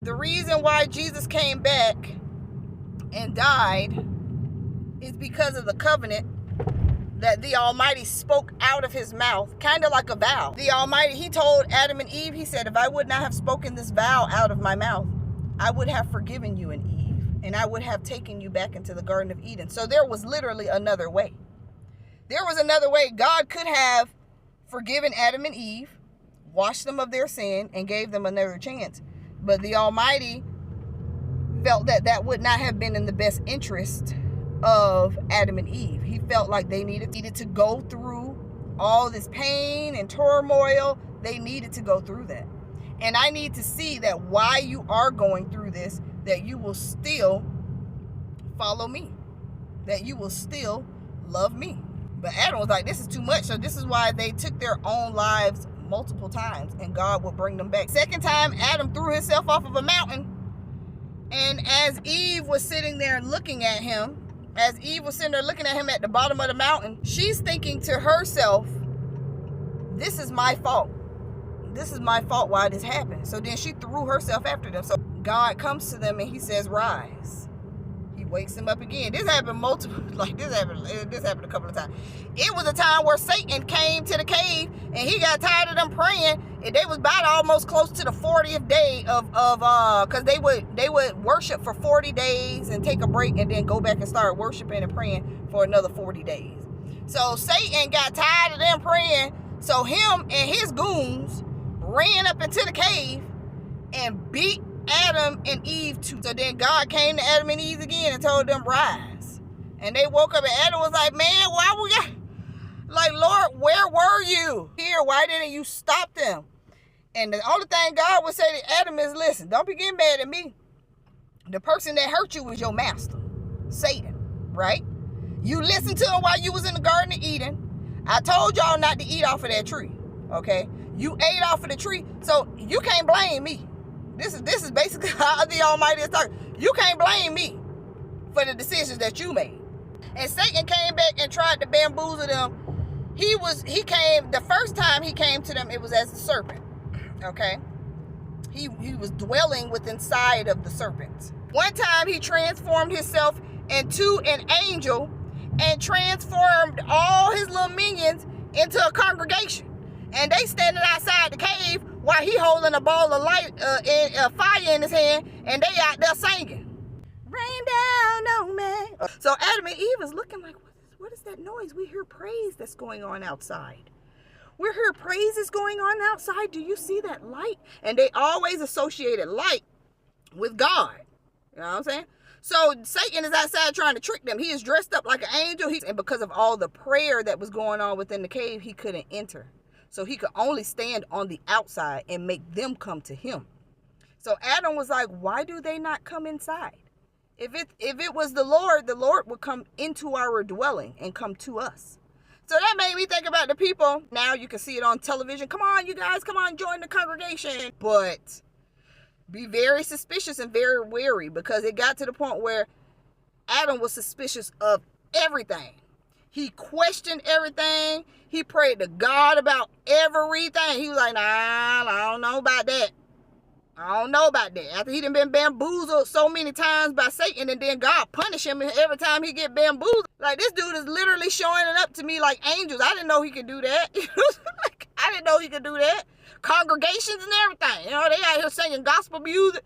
The reason why Jesus came back and died is because of the covenant that the Almighty spoke out of his mouth, kind of like a vow. The Almighty, he told Adam and Eve, he said, if I would not have spoken this vow out of my mouth, I would have forgiven you and Eve, and I would have taken you back into the Garden of Eden. So there was literally another way. There was another way. God could have forgiven Adam and Eve, washed them of their sin, and gave them another chance. But the Almighty felt that that would not have been in the best interest of Adam and Eve. He felt like they needed to go through all this pain and turmoil. They needed to go through that. And I need to see that while you are going through this, that you will still follow me, that you will still love me. But Adam was like, this is too much. So this is why they took their own lives multiple times, and God would bring them back. Second time, Adam threw himself off of a mountain. And as Eve was sitting there looking at him, at the bottom of the mountain, she's thinking to herself, this is my fault. This is my fault why this happened. So then she threw herself after them. So God comes to them and he says, rise. He wakes them up again. This happened this happened a couple of times. It was a time where Satan came to the cave and he got tired of them praying, and they was about almost close to the 40th day because they would worship for 40 days and take a break and then go back and start worshiping and praying for another 40 days. So Satan got tired of them praying, so him and his goons ran up into the cave and beat Adam and Eve too. So then God came to Adam and Eve again and told them, rise. And they woke up and Adam was like, man, why we got, like, Lord, where were you here? Why didn't you stop them? And the only thing God would say to Adam is, listen, don't be getting mad at me. The person that hurt you was your master, Satan, right? You listened to him while you was in the Garden of Eden. I told y'all not to eat off of that tree, okay? You ate off of the tree, so you can't blame me. This is basically how the Almighty is talking. You can't blame me for the decisions that you made. And Satan came back and tried to bamboozle them. The first time he came to them, it was as a serpent, okay? He was dwelling inside of the serpent. One time he transformed himself into an angel and transformed all his little minions into a congregation. And they standing outside the cave while he holding a ball of light and fire in his hand, and they out there singing, rain down on me. So Adam and Eve is looking like, what is that noise? We hear praise that's going on outside. We hear praises going on outside. Do you see that light? And they always associated light with God. You know what I'm saying? So Satan is outside trying to trick them. He is dressed up like an angel. And because of all the prayer that was going on within the cave, he couldn't enter. So he could only stand on the outside and make them come to him. So Adam was like, why do they not come inside? If it was the Lord would come into our dwelling and come to us. So that made me think about the people. Now you can see it on television. Come on, you guys, come on, join the congregation. But be very suspicious and very wary, because it got to the point where Adam was suspicious of everything. He questioned everything. He prayed to God about everything. He was like, nah, I don't know about that. I don't know about that. After he done been bamboozled so many times by Satan, and then God punish him every time he get bamboozled. Like, this dude is literally showing it up to me like angels. I didn't know he could do that. I didn't know he could do that. Congregations and everything. You know, they out here singing gospel music.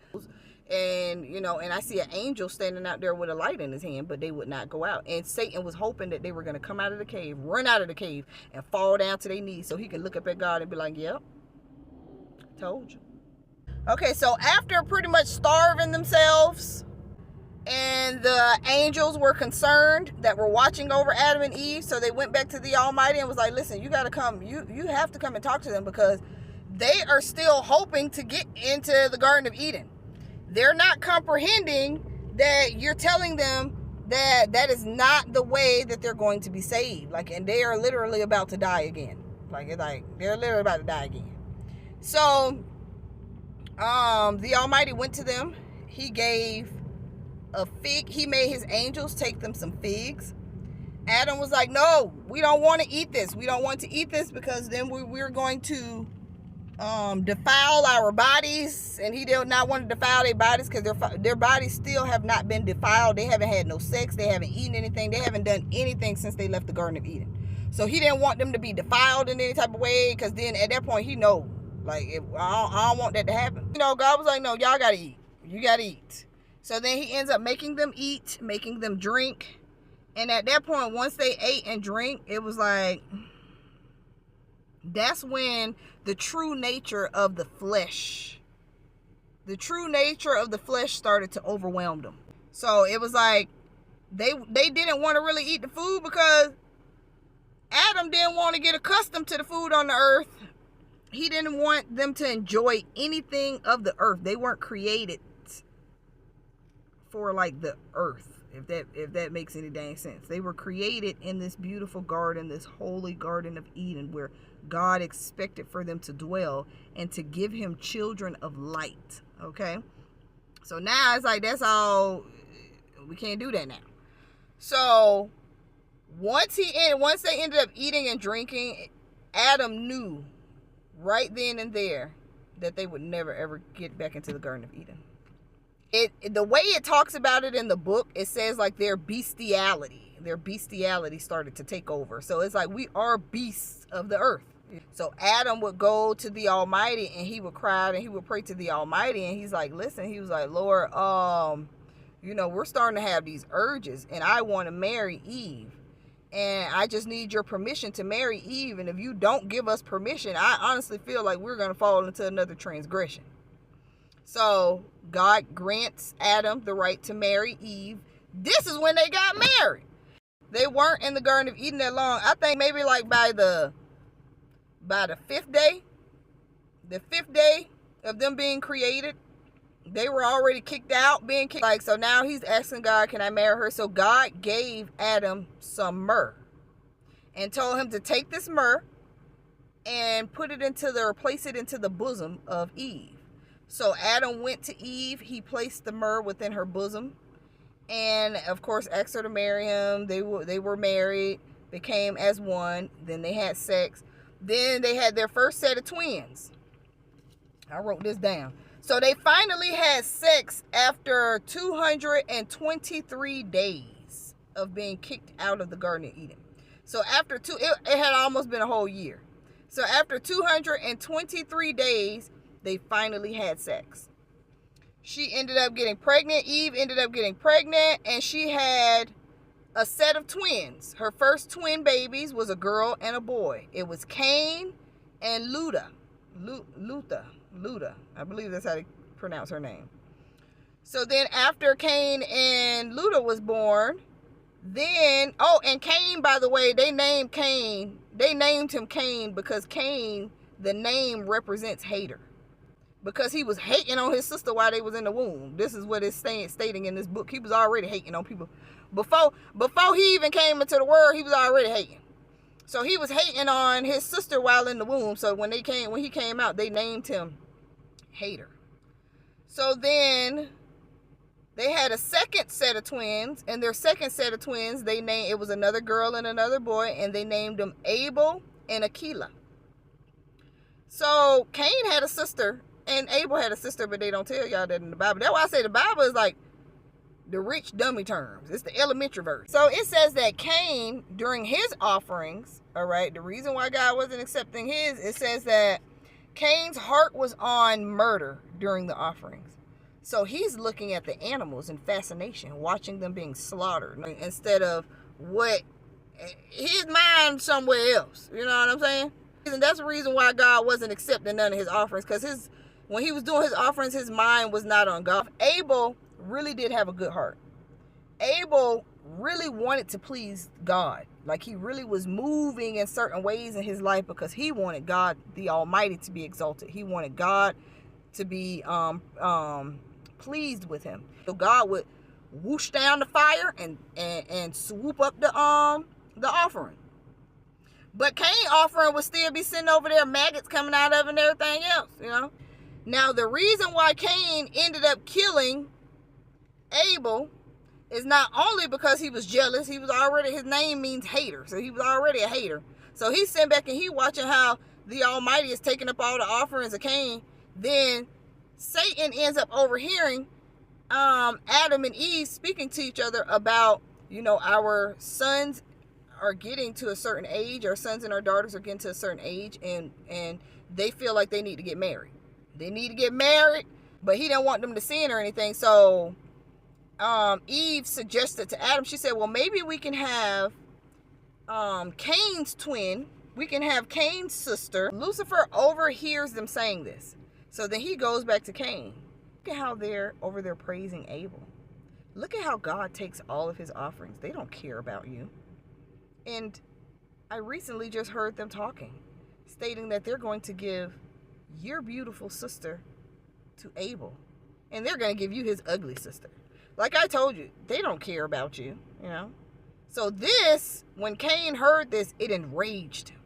And, you know, and I see an angel standing out there with a light in his hand, but they would not go out. And Satan was hoping that they were going to come out of the cave, run out of the cave, and fall down to their knees so he can look up at God and be like, yep, told you. Okay, so after pretty much starving themselves, and the angels were concerned that were watching over Adam and Eve, so they went back to the Almighty and was like, listen, you got to come, you have to come and talk to them, because they are still hoping to get into the Garden of Eden. They're not comprehending that you're telling them that that is not the way that they're going to be saved. Like, and they are literally about to die again. Like they're literally about to die again. So, the Almighty went to them. He gave a fig. He made his angels take them some figs. Adam was like, no, we don't want to eat this. We don't want to eat this, because then we're going to defile our bodies, and he did not want to defile their bodies because their bodies still have not been defiled. They haven't had no sex, they haven't eaten anything, they haven't done anything since they left the Garden of Eden. So he didn't want them to be defiled in any type of way, because then at that point he know, like, I don't want that to happen. God was like, no, y'all gotta eat, you gotta eat. So then he ends up making them eat, making them drink, and at that point, once they ate and drink, it was like, that's when the true nature of the flesh started to overwhelm them. So it was like they didn't want to really eat the food, because Adam didn't want to get accustomed to the food on the earth. He didn't want them to enjoy anything of the earth. They weren't created for like the earth, if that makes any dang sense. They were created in this beautiful garden, this holy Garden of Eden, where God expected for them to dwell and to give him children of light. Okay, so now it's like, that's all, we can't do that now. So once they ended up eating and drinking, Adam knew right then and there that they would never ever get back into the Garden of Eden. The way it talks about it in the book, it says like their bestiality started to take over. So it's like, we are beasts of the earth. So Adam would go to the Almighty and he would cry and he would pray to the Almighty, and he's like, listen, he was like, Lord, we're starting to have these urges, and I want to marry Eve, and I just need your permission to marry Eve, and if you don't give us permission, I honestly feel like we're going to fall into another transgression. So God grants Adam the right to marry Eve. This is when they got married. They weren't in the Garden of Eden that long. I think maybe like by the fifth day of them being created, they were already kicked out, so now he's asking God, can I marry her? So God gave Adam some myrrh and told him to take this myrrh and place it into the bosom of Eve. So Adam went to Eve, he placed the myrrh within her bosom, and of course asked her to marry him. They were married, became as one, then they had sex. Then they had their first set of twins. I wrote this down. So they finally had sex after 223 days of being kicked out of the Garden of Eden. So after it had almost been a whole year. So after 223 days, they finally had sex. She ended up getting pregnant. Eve ended up getting pregnant, and she had a set of twins. Her first twin babies was a girl and a boy. It was Cain and Luda. I believe that's how they pronounce her name. So then after Cain and Luda was born, and Cain, by the way, they named him Cain because Cain, the name represents hater. Because he was hating on his sister while they was in the womb. This is what it's stating in this book. He was already hating on people. Before he even came into the world, he was already hating. So he was hating on his sister while in the womb. So when he came out, they named him hater. So then they had a second set of twins, and their second set of twins, it was another girl and another boy, and they named them Abel and Aquila. So Cain had a sister, and Abel had a sister, but they don't tell y'all that in the Bible. That's why I say the Bible is like the rich dummy terms. It's the elementary verse. So it says that Cain, during his offerings, all right, the reason why God wasn't accepting his, it says that Cain's heart was on murder during the offerings. So he's looking at the animals in fascination, watching them being slaughtered, instead of his mind somewhere else. You know what I'm saying? And that's the reason why God wasn't accepting none of his offerings, because when he was doing his offerings, his mind was not on God. Abel really did have a good heart. Abel really wanted to please God. Like, he really was moving in certain ways in his life because he wanted God, the Almighty, to be exalted. He wanted God to be pleased with him. So God would whoosh down the fire and swoop up the offering. But Cain's offering would still be sitting over there, maggots coming out of it and everything else, you know. Now, the reason why Cain ended up killing Abel is not only because he was jealous. His name means hater, so he was already a hater. So he's sitting back and he watching how the Almighty is taking up all the offerings of Cain, then Satan ends up overhearing Adam and Eve speaking to each other about, our sons are getting to a certain age, our sons and our daughters are getting to a certain age, and they feel like they need to get married. They need to get married, but he didn't want them to sin or anything. So Eve suggested to Adam, she said, well, maybe we can have Cain's twin. We can have Cain's sister. Lucifer overhears them saying this. So then he goes back to Cain. Look at how they're over there praising Abel. Look at how God takes all of his offerings. They don't care about you. And I recently just heard them talking, stating that they're going to give your beautiful sister to Abel. And they're going to give you his ugly sister. Like I told you, they don't care about you, So this, when Cain heard this, it enraged him.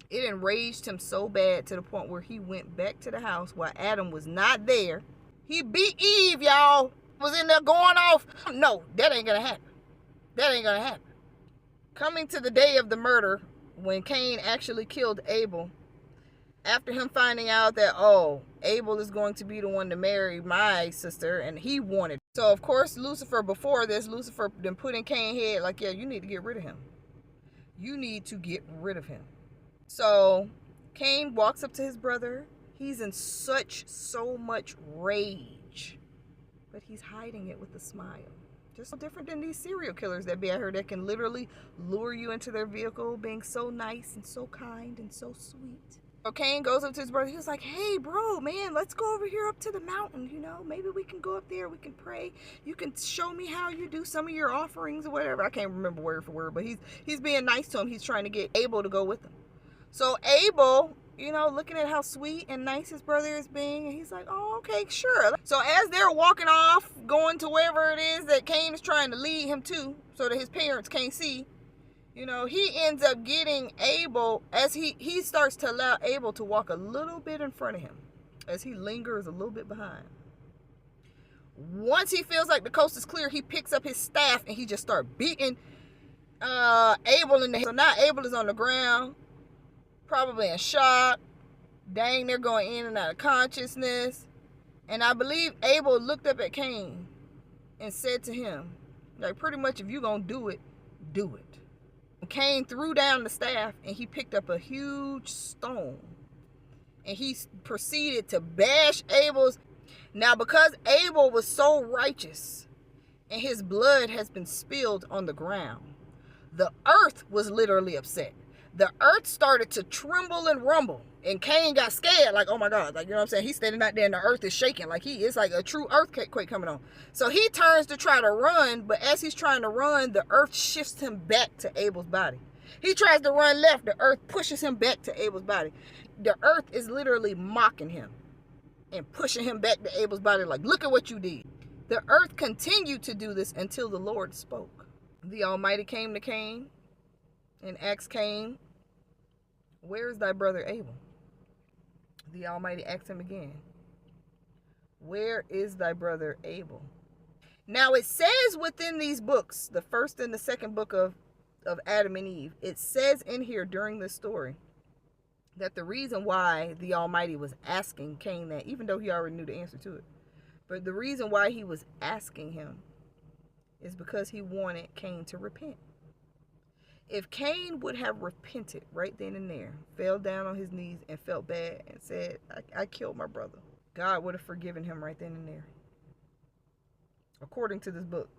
It enraged him so bad to the point where he went back to the house while Adam was not there. He beat Eve, y'all. Was in there going off. No, that ain't going to happen. That ain't going to happen. Coming to the day of the murder, when Cain actually killed Abel, after him finding out that, Abel is going to be the one to marry my sister, and he wanted. So, of course, before this, Lucifer then put in Cain's head, like, yeah, you need to get rid of him. You need to get rid of him. So, Cain walks up to his brother. He's in so much rage, but he's hiding it with a smile. Just so different than these serial killers that be out here that can literally lure you into their vehicle being so nice and so kind and so sweet. So Cain goes up to his brother. He was like, hey, bro, man, let's go over here up to the mountain. Maybe we can go up there. We can pray. You can show me how you do some of your offerings or whatever. I can't remember word for word, but he's being nice to him. He's trying to get Abel to go with him. So Abel, looking at how sweet and nice his brother is being, and he's like, oh, okay, sure. So as they're walking off, going to wherever it is that Cain is trying to lead him to so that his parents can't see, he ends up getting Abel, as he starts to allow Abel to walk a little bit in front of him as he lingers a little bit behind. Once he feels like the coast is clear, he picks up his staff and he just starts beating Abel in the head. So now Abel is on the ground, probably in shock, dang, they're going in and out of consciousness. And I believe Abel looked up at Cain and said to him, like, pretty much, if you're going to do it, do it. Cain threw down the staff and he picked up a huge stone and he proceeded to bash Abel's. Now, because Abel was so righteous and his blood has been spilled on the ground, the earth was literally upset. The earth started to tremble and rumble, and Cain got scared, like, oh my God, like, what I'm saying? He's standing out there and the earth is shaking, like it's like a true earthquake coming on. So he turns to try to run, but as he's trying to run, the earth shifts him back to Abel's body. He tries to run left, the earth pushes him back to Abel's body. The earth is literally mocking him and pushing him back to Abel's body, like, look at what you did. The earth continued to do this until the Lord spoke. The Almighty came to Cain and asked Cain, where is thy brother Abel? The Almighty asked him again, where is thy brother Abel? Now it says within these books, the first and the second book of Adam and Eve, it says in here during this story that the reason why the Almighty was asking Cain that, even though he already knew the answer to it, but the reason why he was asking him is because he wanted Cain to repent. If Cain would have repented right then and there, fell down on his knees and felt bad and said, I killed my brother, God would have forgiven him right then and there. According to this book,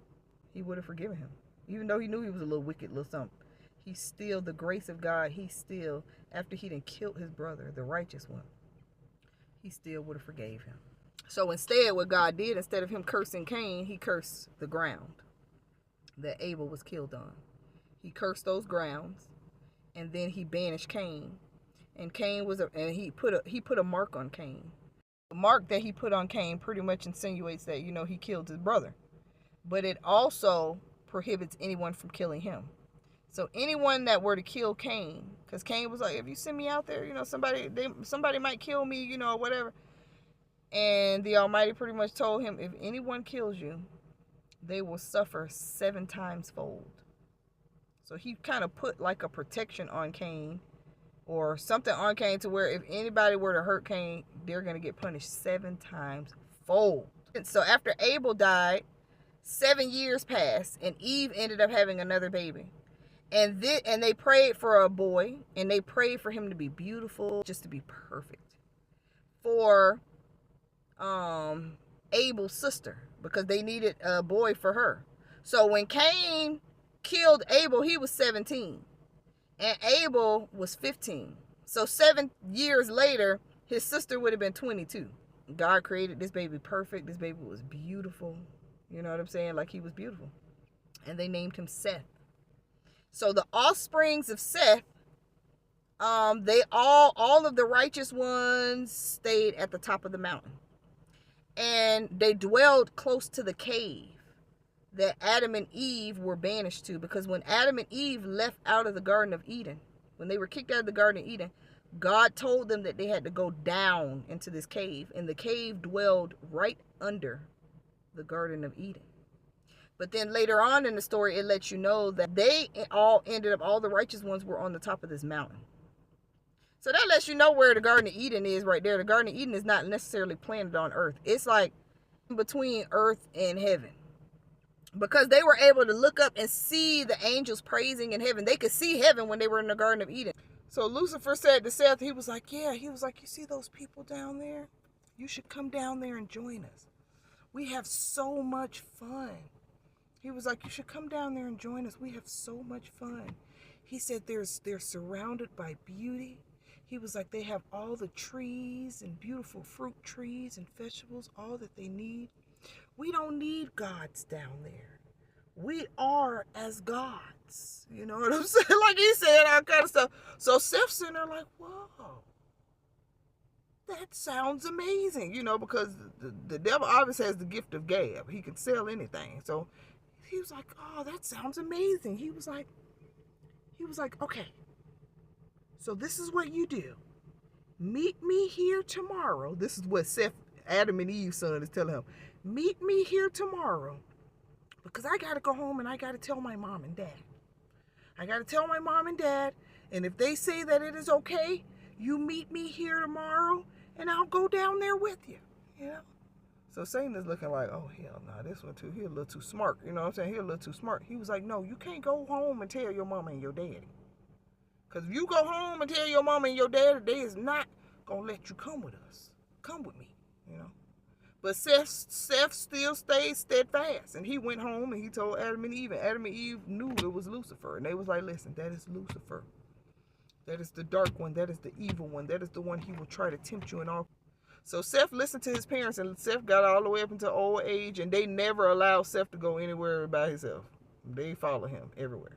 he would have forgiven him. Even though he knew he was a little wicked, little something. He still, the grace of God, he still, after he done killed his brother, the righteous one, he still would have forgave him. So instead, what God did, instead of him cursing Cain, he cursed the ground that Abel was killed on. He cursed those grounds, and then he banished Cain. And Cain he put a mark on Cain. The mark that he put on Cain pretty much insinuates that, he killed his brother. But it also prohibits anyone from killing him. So anyone that were to kill Cain, because Cain was like, if you send me out there, somebody might kill me, or whatever. And the Almighty pretty much told him, if anyone kills you, they will suffer 7 times fold. So he kind of put like a protection on Cain, or something on Cain to where if anybody were to hurt Cain, they're going to get punished 7 times fold. And so after Abel died, 7 years passed, and Eve ended up having another baby. And they prayed for a boy, and they prayed for him to be beautiful, just to be perfect. For Abel's sister, because they needed a boy for her. So when Cain killed Abel, he was 17. And Abel was 15. So 7 years later, his sister would have been 22. God created this baby perfect. This baby was beautiful. You know what I'm saying? Like, he was beautiful. And they named him Seth. So the offsprings of Seth, they all of the righteous ones stayed at the top of the mountain. And they dwelled close to the cave that Adam and Eve were banished to. Because when Adam and Eve left out of the Garden of Eden, when they were kicked out of the Garden of Eden, God told them that they had to go down into this cave. And the cave dwelled right under the Garden of Eden. But then later on in the story, it lets you know that they all ended up, all the righteous ones were on the top of this mountain. So that lets you know where the Garden of Eden is right there. The Garden of Eden is not necessarily planted on earth. It's like between earth and heaven. Because they were able to look up and see the angels praising in heaven. They could see heaven when they were in the Garden of Eden. So Lucifer said to Seth, he was like, you see those people down there? You should come down there and join us. We have so much fun. He was like, you should come down there and join us. We have so much fun. He said they're surrounded by beauty. He was like, they have all the trees and beautiful fruit trees and vegetables, all that they need. We don't need gods down there. We are as gods. You know what I'm saying? Like, he said all kind of stuff. So Seth's sitting there like, whoa, that sounds amazing. You know, because the devil obviously has the gift of gab. He can sell anything. So he was like, oh, that sounds amazing. He was like, okay, so this is what you do. Meet me here tomorrow. This is what Seth, Adam and Eve's son, is telling him. Meet me here tomorrow, because I got to go home and I got to tell my mom and dad. I got to tell my mom and dad, and if they say that it is okay, you meet me here tomorrow, and I'll go down there with you, you know? So Satan is looking like, oh, hell no, this one too. He a little too smart. You know what I'm saying? He a little too smart. He was like, no, you can't go home and tell your mama and your daddy. Because if you go home and tell your mama and your daddy, they is not going to let you come with us. Come with me, you know. But Seth still stayed steadfast. And he went home and he told Adam and Eve. And Adam and Eve knew it was Lucifer. And they was like, listen, that is Lucifer. That is the dark one. That is the evil one. That is the one he will try to tempt you in all. So Seth listened to his parents, and Seth got all the way up into old age, and they never allowed Seth to go anywhere by himself. They follow him everywhere.